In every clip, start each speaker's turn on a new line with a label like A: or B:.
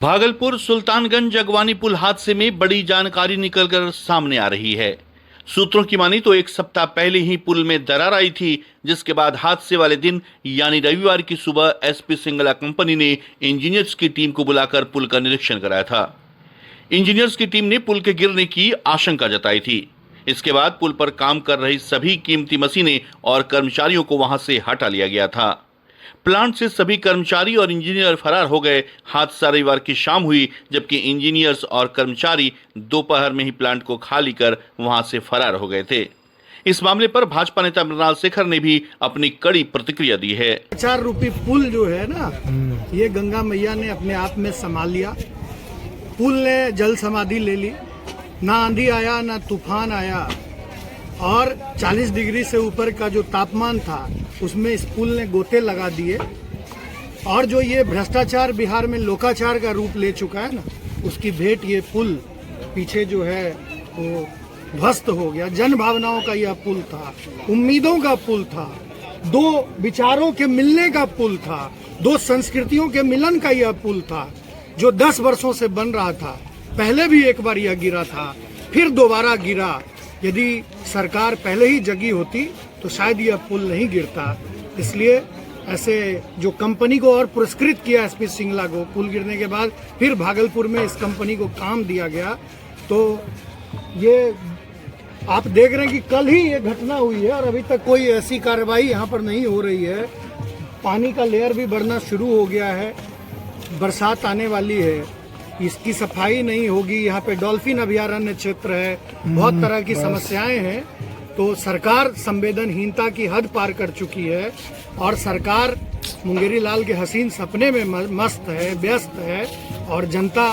A: भागलपुर सुल्तानगंज अगवानी पुल हादसे में बड़ी जानकारी निकलकर सामने आ रही है। सूत्रों की मानी तो एक सप्ताह पहले ही पुल में दरार आई थी, जिसके बाद हादसे वाले दिन यानी रविवार की सुबह एसपी सिंगला कंपनी ने इंजीनियर्स की टीम को बुलाकर पुल का निरीक्षण कराया था। इंजीनियर्स की टीम ने पुल के गिरने की आशंका जताई थी। इसके बाद पुल पर काम कर रही सभी कीमती मशीनें और कर्मचारियों को वहां से हटा लिया गया था। प्लांट से सभी कर्मचारी और इंजीनियर फरार हो गए। हादसा रविवार की शाम हुई, जबकि इंजीनियर्स और कर्मचारी दोपहर में ही प्लांट को खाली कर वहां से फरार हो गए थे। इस मामले पर भाजपा नेता मृणाल शेखर ने भी अपनी कड़ी प्रतिक्रिया दी है।
B: 4 रुपये पुल जो है ना, ये गंगा मैया ने अपने आप में संभाल लिया। पुल ने जल समाधि ले ली, ना आंधी आया ना तूफान आया, और 40 डिग्री से ऊपर का जो तापमान था उसमें इस पुल ने गोते लगा दिए। और जो ये भ्रष्टाचार बिहार में लोकाचार का रूप ले चुका है ना, उसकी भेंट ये पुल पीछे जो है वो ध्वस्त हो गया। जन भावनाओं का यह पुल था, उम्मीदों का पुल था, 2 विचारों के मिलने का पुल था, 2 संस्कृतियों के मिलन का यह पुल था, जो 10 वर्षों से बन रहा था। पहले भी एक बार यह गिरा था, फिर दोबारा गिरा। यदि सरकार पहले ही जगी होती तो शायद यह पुल नहीं गिरता। इसलिए ऐसे जो कंपनी को और पुरस्कृत किया एसपी सिंगला को, पुल गिरने के बाद फिर भागलपुर में इस कंपनी को काम दिया गया। तो ये आप देख रहे हैं कि कल ही ये घटना हुई है और अभी तक कोई ऐसी कार्रवाई यहाँ पर नहीं हो रही है। पानी का लेयर भी बढ़ना शुरू हो गया है, बरसात आने वाली है, इसकी सफाई नहीं होगी। यहाँ पे डॉल्फिन अभयारण्य क्षेत्र है, बहुत तरह की समस्याएं हैं। तो सरकार संवेदनहीनता की हद पार कर चुकी है और सरकार मुंगेरी लाल के हसीन सपने में मस्त है, व्यस्त है, और जनता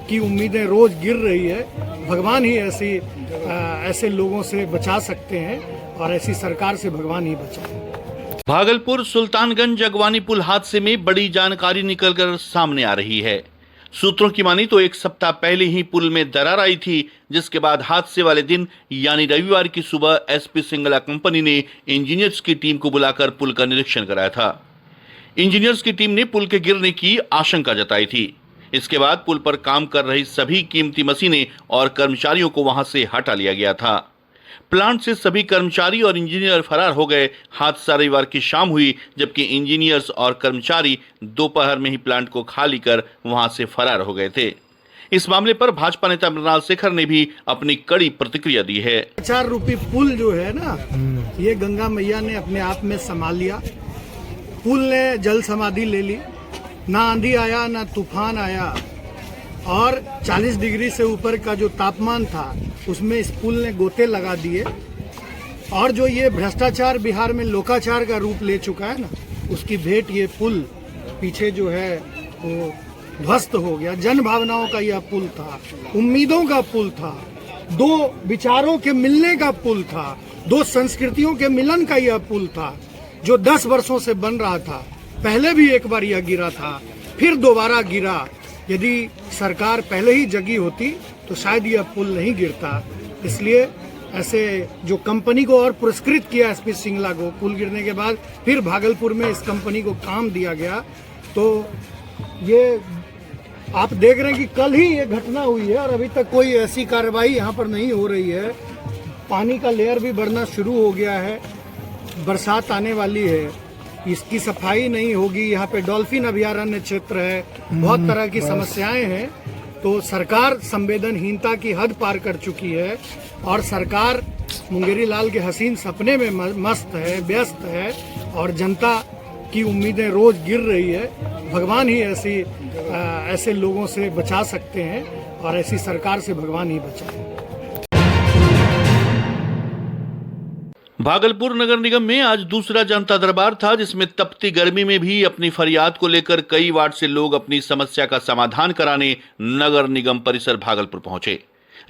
B: की उम्मीदें रोज गिर रही है। भगवान ही ऐसे लोगों से बचा सकते हैं और ऐसी सरकार से भगवान ही बचाए।
A: भागलपुर सुल्तानगंज अगवानी पुल हादसे में बड़ी जानकारी निकलकर सामने आ रही है। सूत्रों की मानी तो एक सप्ताह पहले ही पुल में दरार आई थी, जिसके बाद हादसे वाले दिन यानी रविवार की सुबह एसपी सिंगला कंपनी ने इंजीनियर्स की टीम को बुलाकर पुल का निरीक्षण कराया था। इंजीनियर्स की टीम ने पुल के गिरने की आशंका जताई थी। इसके बाद पुल पर काम कर रही सभी कीमती मशीनें और कर्मचारियों को वहां से हटा लिया गया था। प्लांट से सभी कर्मचारी और इंजीनियर फरार हो गए। हादसा रविवार की शाम हुई, जबकि इंजीनियर्स और कर्मचारी दोपहर में ही प्लांट को खाली कर वहां से फरार हो गए थे। इस मामले पर भाजपा नेता मृणाल शेखर ने भी अपनी कड़ी प्रतिक्रिया दी है।
B: 4 रुपये पुल जो है ना, ये गंगा मैया ने अपने आप में संभाल लिया। पुल ने जल समाधि ले ली, ना आंधी आया ना तूफान आया, और 40 डिग्री से ऊपर का जो तापमान था उसमें इस पुल ने गोते लगा दिए। और जो ये भ्रष्टाचार बिहार में लोकाचार का रूप ले चुका है ना, उसकी भेंट ये पुल पीछे जो है वो ध्वस्त हो गया। जन भावनाओं का यह पुल था, उम्मीदों का पुल था, 2 विचारों के मिलने का पुल था, 2 संस्कृतियों के मिलन का यह पुल था, जो 10 वर्षों से बन रहा था। पहले भी एक बार यह गिरा था, फिर दोबारा गिरा। यदि सरकार पहले ही जगी होती तो शायद यह पुल नहीं गिरता। इसलिए ऐसे जो कंपनी को और पुरस्कृत किया एसपी सिंगला को, पुल गिरने के बाद फिर भागलपुर में इस कंपनी को काम दिया गया। तो ये आप देख रहे हैं कि कल ही ये घटना हुई है और अभी तक कोई ऐसी कार्रवाई यहाँ पर नहीं हो रही है। पानी का लेयर भी बढ़ना शुरू हो गया है, बरसात आने वाली है, इसकी सफाई नहीं होगी। यहाँ पे डॉल्फिन अभयारण्य क्षेत्र है, बहुत तरह की समस्याएं हैं। तो सरकार संवेदनहीनता की हद पार कर चुकी है और सरकार मुंगेरी लाल के हसीन सपने में मस्त है, व्यस्त है, और जनता की उम्मीदें रोज गिर रही है। भगवान ही ऐसे लोगों से बचा सकते हैं और ऐसी सरकार से भगवान ही बचाए।
A: भागलपुर नगर निगम में आज दूसरा जनता दरबार था, जिसमें तपती गर्मी में भी अपनी फरियाद को लेकर कई वार्ड से लोग अपनी समस्या का समाधान कराने नगर निगम परिसर भागलपुर पहुंचे।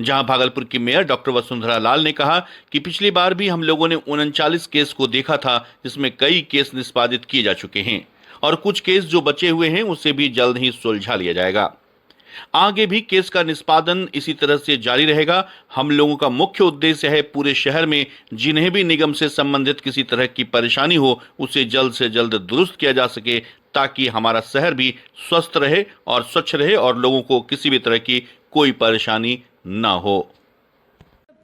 A: जहां भागलपुर की मेयर डॉक्टर वसुंधरा लाल ने कहा कि पिछली बार भी हम लोगों ने 39 केस को देखा था, जिसमें कई केस निष्पादित किए जा चुके हैं और कुछ केस जो बचे हुए हैं उसे भी जल्द ही सुलझा लिया जाएगा। आगे भी केस का निष्पादन इसी तरह से जारी रहेगा। हम लोगों का मुख्य उद्देश्य है पूरे शहर में जिन्हें भी निगम से संबंधित किसी तरह की परेशानी हो उसे जल्द से जल्द दुरुस्त किया जा सके, ताकि हमारा शहर भी स्वस्थ रहे और स्वच्छ रहे और लोगों को किसी भी तरह की कोई परेशानी ना हो।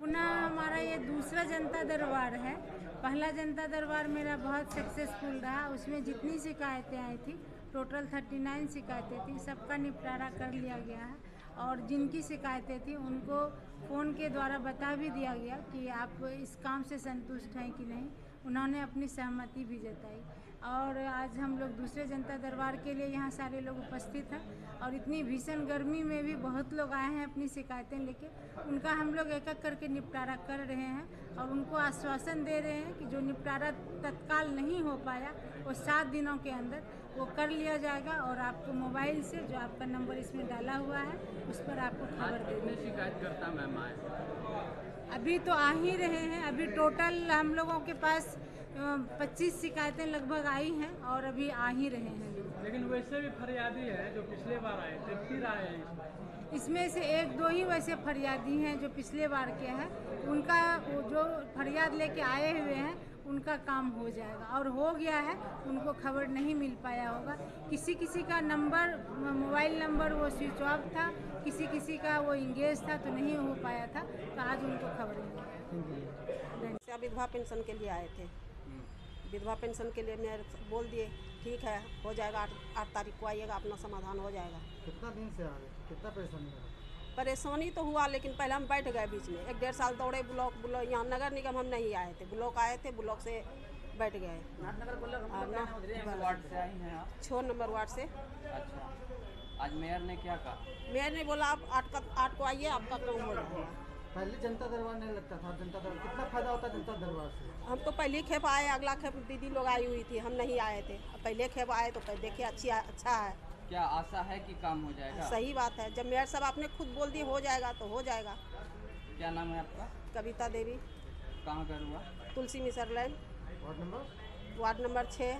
C: पुनः हमारा ये दूसरा जनता दरबार है। पहला जनता दरबार मेरा बहुत सक्सेसफुल रहा। उसमें जितनी शिकायतें आई थी टोटल 39 शिकायतें थी, सबका निपटारा कर लिया गया है। और जिनकी शिकायतें थी उनको फ़ोन के द्वारा बता भी दिया गया कि आप इस काम से संतुष्ट हैं कि नहीं। उन्होंने अपनी सहमति भी जताई। और आज हम लोग दूसरे जनता दरबार के लिए यहाँ सारे लोग उपस्थित हैं और इतनी भीषण गर्मी में भी बहुत लोग आए हैं अपनी शिकायतें लेके। उनका हम लोग एक एक करके निपटारा कर रहे हैं और उनको आश्वासन दे रहे हैं कि जो निपटारा तत्काल नहीं हो पाया वो 7 दिनों के अंदर वो कर लिया जाएगा। और आपको मोबाइल से जो आपका नंबर इसमें डाला हुआ है उस पर आपको खबर दे देंगे।
D: शिकायतकर्ता मैम आए
C: अभी तो आ ही रहे हैं। अभी टोटल हम लोगों के पास 25 शिकायतें लगभग आई हैं और अभी आ ही रहे हैं लोग।
D: लेकिन वैसे भी फरियादी है जो पिछले बार आए थे फिर आए हैं
C: इसमें से 1-2 ही वैसे फरियादी हैं जो पिछले बार के हैं। उनका वो जो फरियाद लेके आए हुए हैं उनका काम हो जाएगा और हो गया है। उनको खबर नहीं मिल पाया होगा। किसी किसी का नंबर मोबाइल नंबर वो स्विच ऑफ था, किसी किसी का वो इंगेज था तो नहीं हो पाया था, तो आज उनको खबर मिली।
E: विधवा पेंशन के लिए आए थे। विधवा पेंशन के लिए मैं बोल दिए ठीक है हो जाएगा, 8 तारीख को आइएगा, अपना समाधान हो जाएगा।
B: कितना दिन से आ रहे, कितना परेशानी है?
E: परेशानी तो हुआ लेकिन पहले हम बैठ गए बीच में। 1-1.5 साल दौड़े ब्लॉक यहाँ नगर निगम हम नहीं आए थे, ब्लॉक आए थे, ब्लॉक से बैठ गए। 6 नंबर वार्ड से।
D: अच्छा, आज मेयर ने क्या कहा?
E: मेयर ने बोला आप 8 को आइए, आपका काम हो जाएगा।
B: पहले जनता दरबार नहीं लगता था। जनता दरबार कितना फायदा होता है जनता दरबार से?
E: हम तो पहली खेप आए, अगला खेप दीदी लोग आई हुई थी, हम नहीं आए थे। पहले खेप आए तो देखिए अच्छा है।
D: क्या आशा है कि काम हो जाएगा?
E: सही बात है। जब मेयर साहब आपने खुद बोल दिए हो जाएगा तो हो जाएगा।
D: क्या नाम है आपका?
E: कविता देवी।
D: कहाँ घर हुआ?
E: तुलसी मिसर लाइन, वार्ड नंबर 6।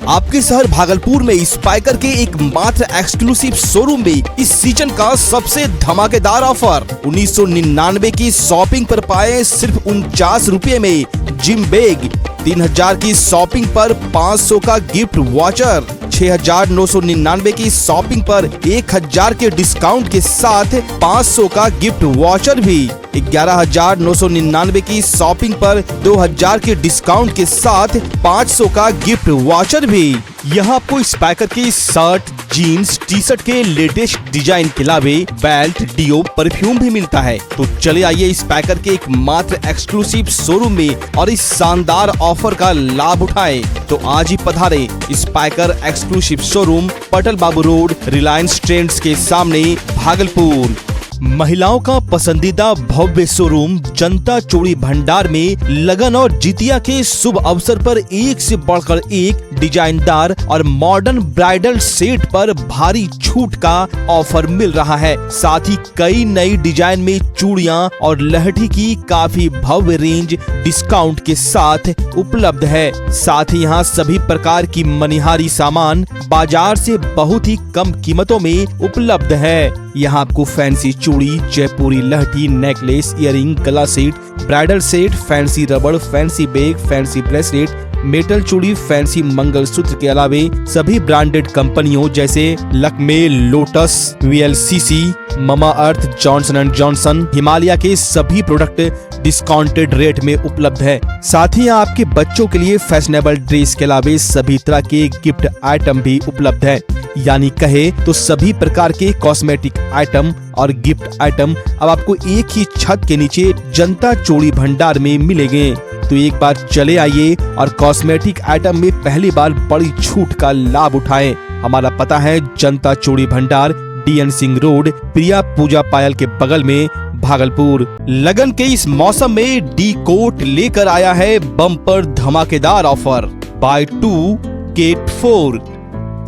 F: आपके शहर भागलपुर में स्पाइकर के एक मात्र एक्सक्लूसिव शोरूम में इस सीजन का सबसे धमाकेदार ऑफर 1999 की शॉपिंग पर पाए सिर्फ 49 रुपए में जिम बैग, 3000 की शॉपिंग पर 500 का गिफ्ट वाचर, 6999 की शॉपिंग पर 1000 के डिस्काउंट के साथ 500 का गिफ्ट वाचर भी, 11999 की शॉपिंग पर 2000 के डिस्काउंट के साथ 500 का गिफ्ट वाचर भी। यहाँ आपको स्पाइकर के शर्ट, जीन्स, टी शर्ट के लेटेस्ट डिजाइन के अलावे बेल्ट, डियो, परफ्यूम भी मिलता है। तो चले आइए स्पाइकर के एक मात्र एक्सक्लूसिव शोरूम में और इस शानदार ऑफर का लाभ उठाएं। तो आज ही पधारें स्पाइकर एक्सक्लूसिव शोरूम, पटल बाबू रोड, रिलायंस ट्रेंड्स के सामने, भागलपुर। महिलाओं का पसंदीदा भव्य शोरूम जनता चूड़ी भंडार में लगन और जितिया के शुभ अवसर पर एक से बढ़कर एक डिजाइनदार और मॉडर्न ब्राइडल सेट पर भारी छूट का ऑफर मिल रहा है। साथ ही कई नई डिजाइन में चूड़ियां और लहठी की काफी भव्य रेंज डिस्काउंट के साथ उपलब्ध है। साथ ही यहाँ सभी प्रकार की मनिहारी सामान बाजार से बहुत ही कम कीमतों में उपलब्ध है। यहाँ आपको फैंसी चूड़ी, जयपुरी लहठी, नेकलेस, इयररिंग, गला सेट, ब्राइडल सेट, फैंसी रबड़, fancy bag, fancy bracelet, metal चूड़ी, फैंसी मंगलसूत्र के अलावे सभी ब्रांडेड कंपनियों जैसे Lakme, lotus, VLCC, mama earth, Johnson and Johnson, Himalaya के सभी प्रोडक्ट डिस्काउंटेड रेट में उपलब्ध है। साथ ही आपके बच्चों के लिए फैशनेबल ड्रेस के अलावे सभी तरह के गिफ्ट आइटम भी उपलब्ध है। यानी कहे तो सभी प्रकार के कॉस्मेटिक आइटम और गिफ्ट आइटम अब आपको एक ही छत के नीचे जनता चूड़ी भंडार में मिलेंगे। तो एक बार चले आइए और कॉस्मेटिक आइटम में पहली बार बड़ी छूट का लाभ उठाएं। हमारा पता है जनता चूड़ी भंडार, DN सिंह रोड, प्रिया पूजा पायल के बगल में, भागलपुर। लगन के इस मौसम में डी कोट लेकर आया है बम्पर धमाकेदार offer, buy 2 get 4।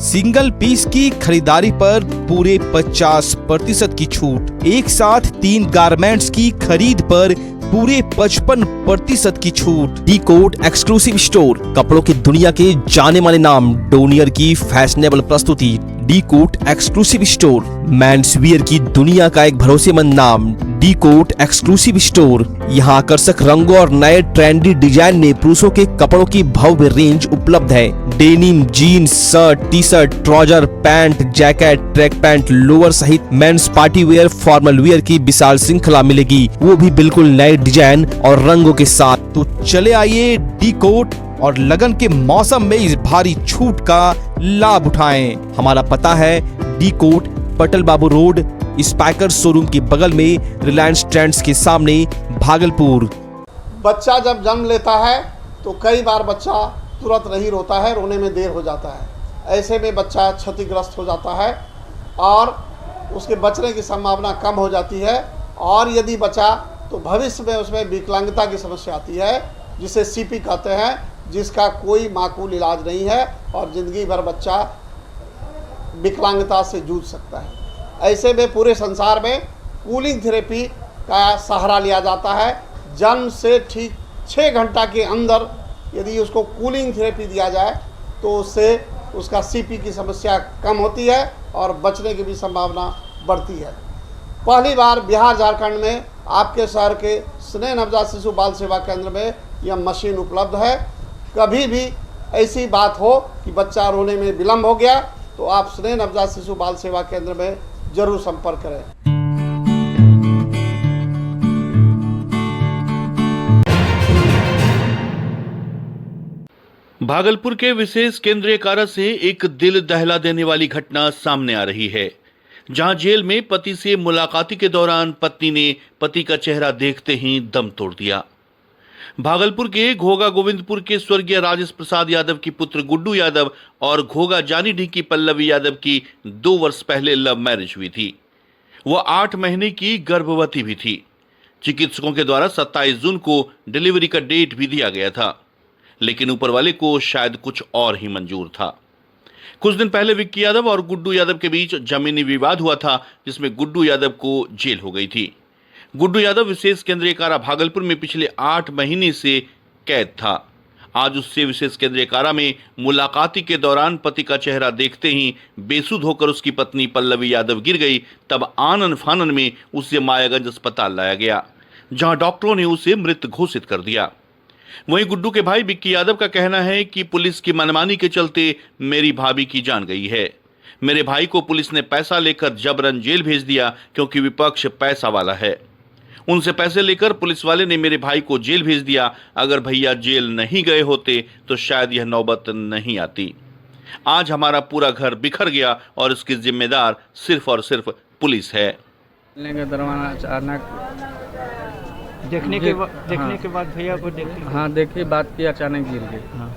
F: Single piece की खरीदारी पर पूरे 50% की छूट। एक साथ 3 गारमेंट्स की खरीद पर पूरे 55% की छूट। डी कोट एक्सक्लूसिव स्टोर, कपड़ों की दुनिया के जाने माने नाम डोनियर की फैशनेबल प्रस्तुति। D'cot exclusive store, men's wear की दुनिया का एक भरोसेमंद नाम। डी कोट एक्सक्लूसिव स्टोर, यहाँ आकर्षक रंगों और नए ट्रेंडी डिजाइन में पुरुषों के कपड़ों की भव्य रेंज उपलब्ध है। Denim, jeans, shirt, T shirt, trouser, pant, jacket, track pant, lower सहित men's party wear, formal wear की विशाल श्रृंखला मिलेगी, वो भी बिल्कुल नए डिजाइन और रंगों के साथ। तो चले आइए डी कोट और लगन के मौसम में इस भारी छूट का लाभ उठाएं। हमारा पता है डी कोट, पटल बाबू रोड, स्पाइकर शोरूम के बगल में, रिलायंस ट्रेंड्स के सामने, भागलपुर।
G: बच्चा जब जन्म लेता है तो कई बार बच्चा तुरंत नहीं रोता है, रोने में देर हो जाता है। ऐसे में बच्चा क्षतिग्रस्त हो जाता है और उसके बचने की संभावना कम हो जाती है। और यदि बचा तो भविष्य में उसमें विकलांगता की समस्या आती है, जिसे सीपी कहते हैं, जिसका कोई माकूल इलाज नहीं है और ज़िंदगी भर बच्चा विकलांगता से जूझ सकता है। ऐसे में पूरे संसार में कूलिंग थेरेपी का सहारा लिया जाता है। जन्म से ठीक 6 घंटा के अंदर यदि उसको कूलिंग थेरेपी दिया जाए तो उससे उसका सीपी की समस्या कम होती है और बचने की भी संभावना बढ़ती है। पहली बार बिहार झारखंड में आपके शहर के स्नेह नवजात शिशु बाल सेवा केंद्र में यह मशीन उपलब्ध है। कभी भी ऐसी बात हो कि बच्चा रोने में विलम्ब हो गया तो आप स्नेह नवजात शिशु बाल सेवा केंद्र में जरूर संपर्क करें।
A: भागलपुर के विशेष केंद्रीय कारा से एक दिल दहला देने वाली घटना सामने आ रही है, जहां जेल में पति से मुलाकाती के दौरान पत्नी ने पति का चेहरा देखते ही दम तोड़ दिया। भागलपुर के घोगा गोविंदपुर के स्वर्गीय राजेश प्रसाद यादव की पुत्र गुड्डू यादव और घोगा जानीडीह की पल्लवी यादव की 2 वर्ष पहले लव मैरिज हुई थी। वह 8 महीने की गर्भवती भी थी। चिकित्सकों के द्वारा 27 जून को डिलीवरी का डेट भी दिया गया था, लेकिन ऊपर वाले को शायद कुछ और ही मंजूर था। कुछ दिन पहले विक्की यादव और गुड्डू यादव के बीच जमीनी विवाद हुआ था, जिसमें गुड्डू यादव को जेल हो गई थी। गुड्डू यादव विशेष केंद्रीय कारा भागलपुर में पिछले 8 महीने से कैद था। आज उससे विशेष केंद्रीय कारा में मुलाकाती के दौरान पति का चेहरा देखते ही बेसुध होकर उसकी पत्नी पल्लवी यादव गिर गई। तब आनन फानन में उसे मायागंज अस्पताल लाया गया, जहां डॉक्टरों ने उसे मृत घोषित कर दिया। वहीं गुड्डू के भाई विक्की यादव का कहना है कि पुलिस की मनमानी के चलते मेरी भाभी की जान गई है। मेरे भाई को पुलिस ने पैसा लेकर जबरन जेल भेज दिया, क्योंकि विपक्ष पैसा वाला है। उनसे पैसे लेकर पुलिस वाले ने मेरे भाई को जेल भेज दिया। अगर भैया जेल नहीं गए होते तो शायद यह नौबत नहीं आती। आज हमारा पूरा घर बिखर गया और इसकी जिम्मेदार सिर्फ और सिर्फ पुलिस है।
D: दरवाजा अचानक
H: देखने के बाद भैया को देखी।
D: हाँ देखी, बात की, अचानक गिर गई। हाँ।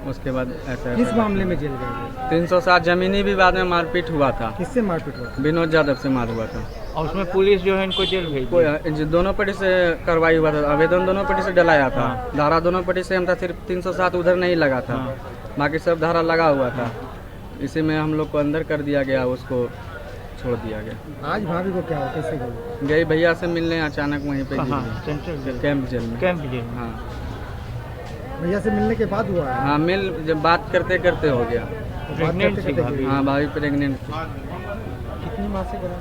D: उसके बाद ऐसा
H: किस मामले में जेल गए?
D: 307 जमीनी विवाद में मारपीट हुआ था।
H: किससे मारपीट हुआ?
D: विनोद यादव से मार हुआ था।
H: और उसमें पुलिस जो है इनको जेल भेज दी।
D: दोनों पार्टी से कार्रवाई हुआ था, आवेदन दोनों पार्टी से डलाया था। धारा दोनों पार्टी से हम था, सिर्फ 307 उधर नहीं लगा था, बाकी सब धारा लगा हुआ था। इसी में हम लोग को अंदर कर दिया गया, उसको छोड़ दिया गया।
H: आज भाभी को क्या हुआ, कैसे
D: गई भैया से मिलने, अचानक वहीं पे कैंप जेल में।
H: Camp jail?
D: हाँ,
H: भैया से मिलने के बाद हुआ?
D: हाँ, जब बात करते करते हो गया।
H: प्रेग्नेंट थी भाभी?
D: हाँ, भाभी प्रेग्नेंट थी।
H: कितनी माह से करा?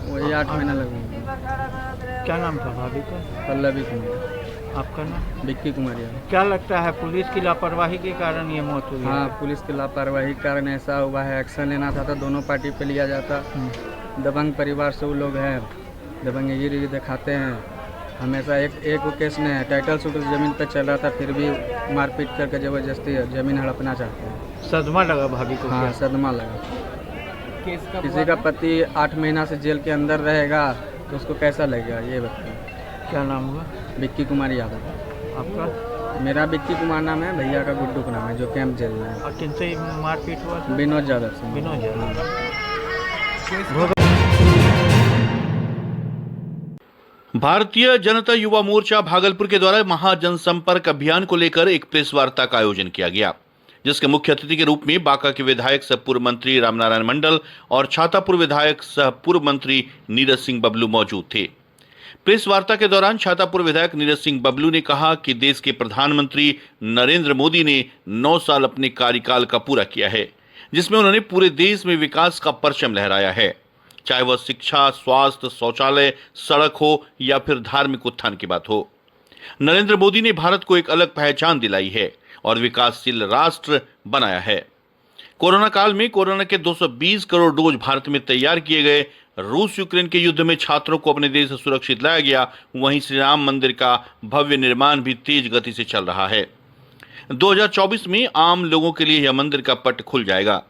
D: वही 8 महीना लगा।
H: क्या नाम था भाभी का?
D: पल्लवी कुमार।
H: आपका नाम?
D: विक्की कुमार।
H: क्या लगता है पुलिस की लापरवाही के कारण ये मौत हुई?
D: हाँ, पुलिस की लापरवाही के कारण ऐसा हुआ है। एक्शन लेना था तो दोनों पार्टी पे लिया जाता। दबंग परिवार से वो लोग हैं, दबंगगिरी दिखाते हैं। हमेशा एक केस में टाइटल सूट जमीन पर चल रहा था, फिर भी मारपीट करके जबरदस्ती जमीन हड़पना चाहते हैं।
H: सदमा लगा भाभी को?
D: हाँ, सदमा लगा। किसी का पति 8 महीना से जेल के अंदर रहेगा तो उसको कैसा लगेगा, ये बताइए।
H: क्या नाम हुआ?
D: विक्की कुमार यादव।
H: आपका?
D: मेरा विक्की कुमार नाम है, भैया का गुड्डू का नाम है, जो कैंप जेल में है।
H: और किनसे मारपीट हुआ था?
D: विनोद यादव से।
H: विनोद यादव।
A: भारतीय जनता युवा मोर्चा भागलपुर के द्वारा महाजनसंपर्क अभियान को लेकर एक प्रेस वार्ता का आयोजन किया गया, जिसके मुख्य अतिथि के रूप में बांका के विधायक सह पूर्व मंत्री रामनारायण मंडल और छातापुर विधायक सह पूर्व मंत्री नीरज सिंह बबलू मौजूद थे। प्रेस वार्ता के दौरान छातापुर विधायक नीरज सिंह बबलू ने कहा कि देश के प्रधानमंत्री नरेंद्र मोदी ने 9 साल अपने कार्यकाल का पूरा किया है, जिसमें उन्होंने पूरे देश में विकास का परचम लहराया है, चाहे वह शिक्षा, स्वास्थ्य, शौचालय, सड़क हो या फिर धार्मिक उत्थान की बात हो। नरेंद्र मोदी ने भारत को एक अलग पहचान दिलाई है और विकासशील राष्ट्र बनाया है। कोरोना काल में कोरोना के 220 करोड़ डोज भारत में तैयार किए गए। रूस यूक्रेन के युद्ध में छात्रों को अपने देश से सुरक्षित लाया गया। वहीं श्री राम मंदिर का भव्य निर्माण भी तेज गति से चल रहा है। 2024 में आम लोगों के लिए यह मंदिर का पट खुल जाएगा।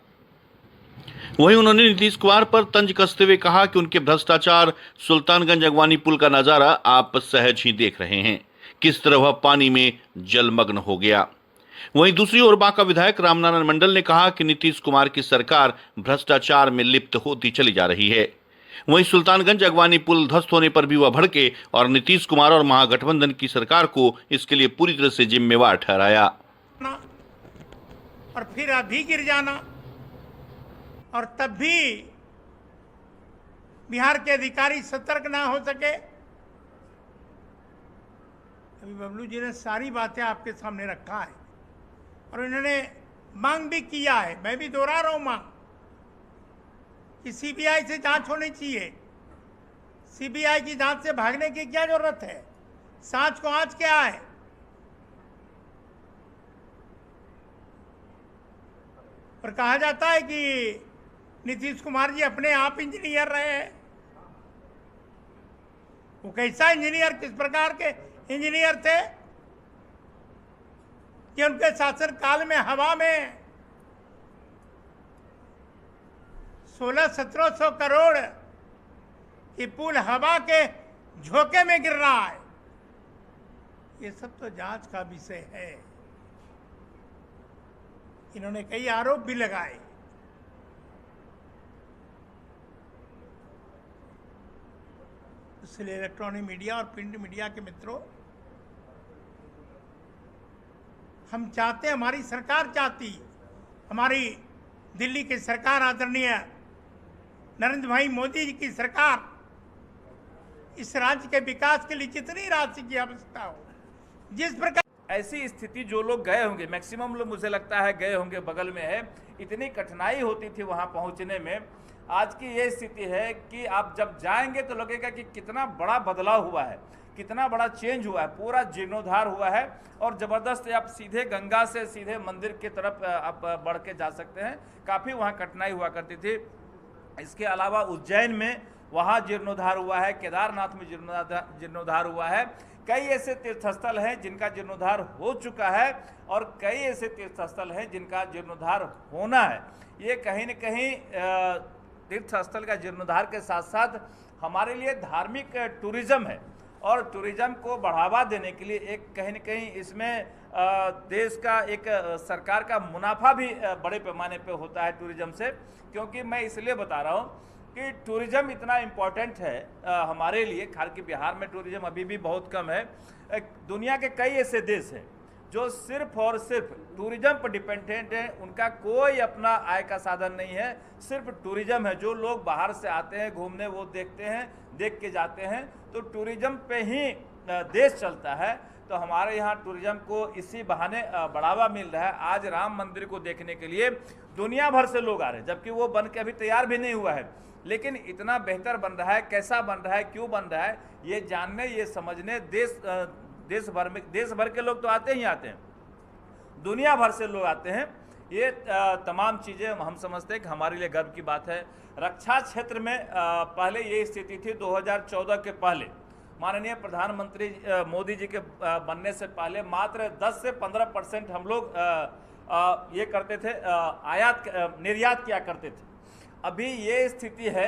A: वहीं उन्होंने नीतीश कुमार पर तंज कसते हुए कहा कि उनके भ्रष्टाचार, सुल्तानगंज अगवानी पुल का नजारा आप सहज ही देख रहे हैं, किस तरह वह पानी में जलमग्न हो गया। वहीं दूसरी ओर बांका विधायक रामनारायण मंडल ने कहा कि नीतीश कुमार की सरकार भ्रष्टाचार में लिप्त होती चली जा रही है। वहीं सुल्तानगंज अगवानी पुल ध्वस्त होने पर भी वह भड़के और नीतीश कुमार और महागठबंधन की सरकार को इसके लिए पूरी तरह से जिम्मेवार ठहराया।
I: और फिर अभी गिर जाना, और तब भी बिहार के अधिकारी सतर्क ना हो सके। अभी बबलू जी ने सारी बातें आपके सामने रखा है और इन्होंने मांग भी किया है। मैं भी दोहरा रहा हूं मांग कि सीबीआई से जांच होनी चाहिए। सीबीआई की जांच से भागने की क्या जरूरत है? सांच को आंच क्या है? और कहा जाता है कि नीतीश कुमार जी अपने आप इंजीनियर रहे हैं। वो कैसा इंजीनियर, किस प्रकार के इंजीनियर थे कि उनके शासन काल में हवा में 1600-1700 करोड़ की पुल हवा के झोंके में गिर रहा है। ये सब तो जांच का विषय है। इन्होंने कई आरोप भी लगाए। इसलिए इलेक्ट्रॉनिक मीडिया और प्रिंट मीडिया के मित्रों, हम चाहते, हमारी सरकार चाहती, हमारी दिल्ली की सरकार, आदरणीय नरेंद्र भाई मोदी जी की सरकार, इस राज्य के विकास के लिए जितनी राशि की आवश्यकता हो, जिस प्रकार
J: ऐसी स्थिति जो लोग गए होंगे, मैक्सिमम लोग मुझे लगता है गए होंगे, बगल में है, इतनी कठिनाई होती थी वहां पहुंचने में। आज की ये स्थिति है कि आप जब जाएंगे तो लगेगा कि कितना बड़ा बदलाव हुआ है, कितना बड़ा चेंज हुआ है, पूरा जीर्णोद्धार हुआ है और ज़बरदस्त। आप सीधे गंगा से सीधे मंदिर की तरफ आप बढ़ के जा सकते हैं। काफ़ी वहाँ कठिनाई हुआ करती थी। इसके अलावा उज्जैन में वहाँ जीर्णोद्धार हुआ है, केदारनाथ में जीर्णोद्धार हुआ है। कई ऐसे तीर्थस्थल हैं जिनका जीर्णोद्धार हो चुका है और कई ऐसे तीर्थस्थल हैं जिनका जीर्णोद्धार होना है। ये कहीं न कहीं तीर्थस्थल का जीर्णोद्धार के साथ साथ हमारे लिए धार्मिक टूरिज्म है और टूरिज्म को बढ़ावा देने के लिए एक कहीं न कहीं इसमें देश का एक सरकार का मुनाफा भी बड़े पैमाने पे होता है टूरिज्म से। क्योंकि मैं इसलिए बता रहा हूँ कि टूरिज्म इतना इम्पोर्टेंट है हमारे लिए। हालांकि बिहार में टूरिज्म अभी भी बहुत कम है। दुनिया के कई ऐसे देश हैं जो सिर्फ और सिर्फ टूरिज्म पर डिपेंडेंट हैं, उनका कोई अपना आय का साधन नहीं है, सिर्फ टूरिज्म है। जो लोग बाहर से आते हैं घूमने, वो देखते हैं, देख के जाते हैं, तो टूरिज्म पे ही देश चलता है। तो हमारे यहाँ टूरिज्म को इसी बहाने बढ़ावा मिल रहा है। आज राम मंदिर को देखने के लिए दुनिया भर से लोग आ रहे हैं, जबकि वो बन के अभी तैयार भी नहीं हुआ है, लेकिन इतना बेहतर बन रहा है। कैसा बन रहा है, क्यों बन रहा है, ये जानने, ये समझने देश भर के लोग तो आते ही आते हैं, दुनिया भर से लोग आते हैं। ये तमाम चीज़ें हम समझते हैं कि हमारे लिए गर्व की बात है। रक्षा क्षेत्र में पहले ये स्थिति थी 2014 के पहले, माननीय प्रधानमंत्री मोदी जी के बनने से पहले मात्र 10 से 15% हम लोग ये करते थे, निर्यात किया करते थे। अभी ये स्थिति है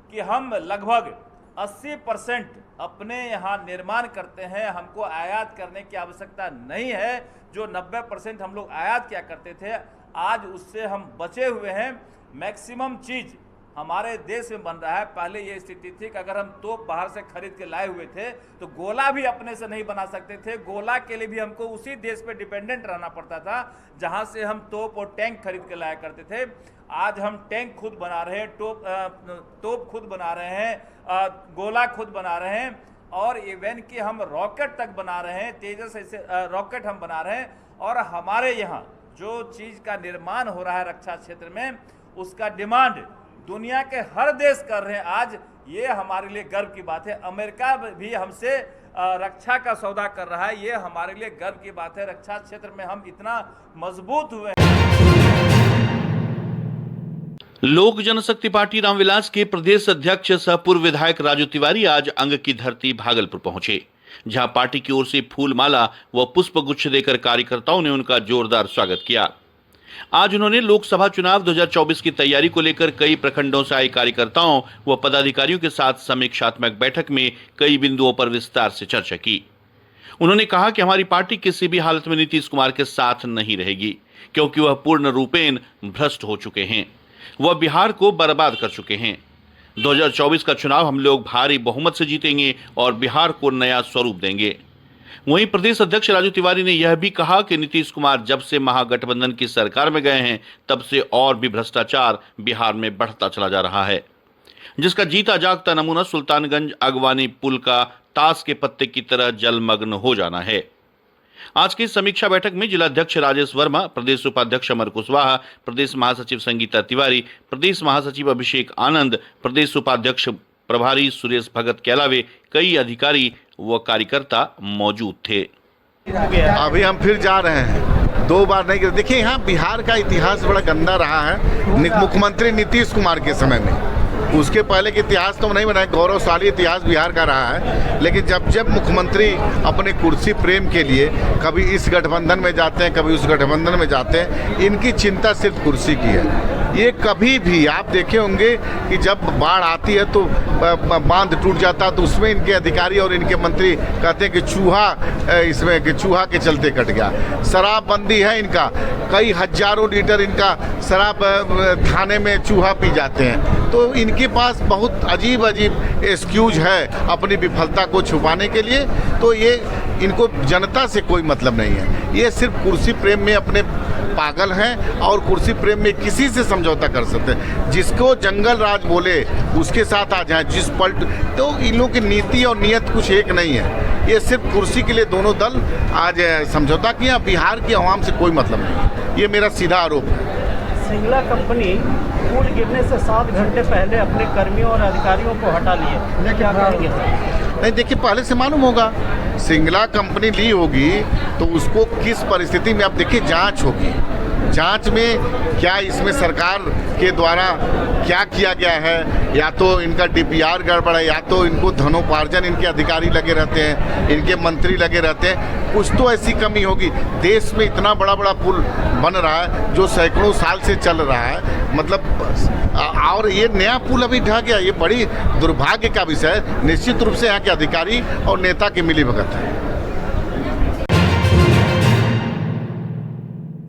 J: कि हम लगभग 80% अपने यहाँ निर्माण करते हैं। हमको आयात करने की आवश्यकता नहीं है। जो 90% हम लोग आयात किया करते थे, आज उससे हम बचे हुए हैं। मैक्सिमम चीज़ हमारे देश में बन रहा है। पहले ये स्थिति थी कि अगर हम तोप बाहर से खरीद के लाए हुए थे तो गोला भी अपने से नहीं बना सकते थे। गोला के लिए भी हमको उसी देश पे डिपेंडेंट रहना पड़ता था जहां से हम तोप और टैंक खरीद के लाया करते थे। आज हम टैंक खुद बना रहे हैं, तोप खुद बना रहे हैं, गोला खुद बना रहे हैं। और इवन कि हम रॉकेट तक बना रहे हैं, तेजस ऐसे रॉकेट हम बना रहे हैं। और हमारे यहाँ जो चीज़ का निर्माण हो रहा है रक्षा क्षेत्र में, उसका डिमांड दुनिया के हर देश कर रहे हैं। आज ये हमारे लिए गर्व की बात है। अमेरिका भी हमसे रक्षा का सौदा कर रहा है, ये हमारे लिए गर्व की बात है। रक्षा क्षेत्र में हम इतना मजबूत हुए हैं।
A: लोक जनशक्ति पार्टी रामविलास के प्रदेश अध्यक्ष सह पूर्व विधायक राजू तिवारी आज अंग की धरती भागलपुर पहुंचे, जहां पार्टी की ओर से फूलमाला व पुष्पगुच्छ देकर कार्यकर्ताओं ने उनका जोरदार स्वागत किया। आज उन्होंने लोकसभा चुनाव 2024 की तैयारी को लेकर कई प्रखंडों से आए कार्यकर्ताओं व पदाधिकारियों के साथ समीक्षात्मक बैठक में कई बिंदुओं पर विस्तार से चर्चा की। उन्होंने कहा कि हमारी पार्टी किसी भी हालत में नीतीश कुमार के साथ नहीं रहेगी, क्योंकि वह पूर्ण रूपेण भ्रष्ट हो चुके हैं। वह बिहार को बर्बाद कर चुके हैं। 2024 का चुनाव हम लोग भारी बहुमत से जीतेंगे और बिहार को नया स्वरूप देंगे। वहीं प्रदेश अध्यक्ष राजू तिवारी ने यह भी कहा कि नीतीश कुमार जब से महागठबंधन की सरकार में गए हैं, तब से और भी भ्रष्टाचार बिहार में बढ़ता चला जा रहा है, जिसका जीता जागता नमूना सुल्तानगंज अगवानी पुल का ताश के पत्ते की तरह जलमग्न हो जाना है। आज की समीक्षा बैठक में जिलाध्यक्ष राजेश वर्मा, प्रदेश उपाध्यक्ष अमर कुशवाहा, प्रदेश महासचिव संगीता तिवारी, प्रदेश महासचिव अभिषेक आनंद, प्रदेश उपाध्यक्ष प्रभारी सुरेश भगत के अलावे कई अधिकारी व कार्यकर्ता मौजूद थे।
K: अभी हम फिर जा रहे हैं, 2 बार नहीं गए। देखिए, यहाँ बिहार का इतिहास बड़ा गंदा रहा है। मुख्यमंत्री नीतीश कुमार के समय में, उसके पहले के इतिहास तो नहीं बनाए, गौरवशाली इतिहास बिहार का रहा है। लेकिन जब जब मुख्यमंत्री अपने कुर्सी प्रेम के लिए कभी इस गठबंधन में जाते हैं, कभी उस गठबंधन में जाते हैं, इनकी चिंता सिर्फ कुर्सी की है। ये कभी भी आप देखे होंगे कि जब बाढ़ आती है तो बांध टूट जाता है, तो उसमें इनके अधिकारी और इनके मंत्री कहते हैं कि चूहा के चलते कट गया। शराबबंदी है इनका, कई हजारों लीटर इनका शराब थाने में चूहा पी जाते हैं। तो इनके पास बहुत अजीब अजीब एक्सक्यूज है अपनी विफलता को छुपाने के लिए। तो ये इनको जनता से कोई मतलब नहीं है। ये सिर्फ कुर्सी प्रेम में अपने पागल हैं और कुर्सी प्रेम में किसी से समझौता कर सकते हैं। जिसको जंगल राज बोले उसके साथ आ जाए, जिस पलट। तो इन लोगों की नीति और नियत कुछ एक नहीं है। ये सिर्फ कुर्सी के लिए दोनों दल आज समझौता किया। बिहार की आवाम से कोई मतलब नहीं। ये मेरा सीधा आरोप है।
H: सिंगला कंपनी पुल गिरने से 7 घंटे पहले अपने कर्मियों और अधिकारियों को हटा लिए, क्या कहेंगे?
K: नहीं, देखिए, पहले से मालूम होगा सिंगला कंपनी ली होगी तो उसको किस परिस्थिति में, अब देखिए जांच होगी। जांच में क्या इसमें सरकार के द्वारा क्या किया गया है, या तो इनका डीपीआर गड़बड़ है, या तो इनको धनोपार्जन इनके अधिकारी लगे रहते हैं, इनके मंत्री लगे रहते हैं। कुछ तो ऐसी कमी होगी। देश में इतना बड़ा बड़ा पुल बन रहा है जो सैकड़ों साल से चल रहा है, मतलब, और ये नया पुल अभी ढह गया। ये बड़ी दुर्भाग्य का विषय है। निश्चित रूप से यहाँ के अधिकारी और नेता की मिलीभगत है।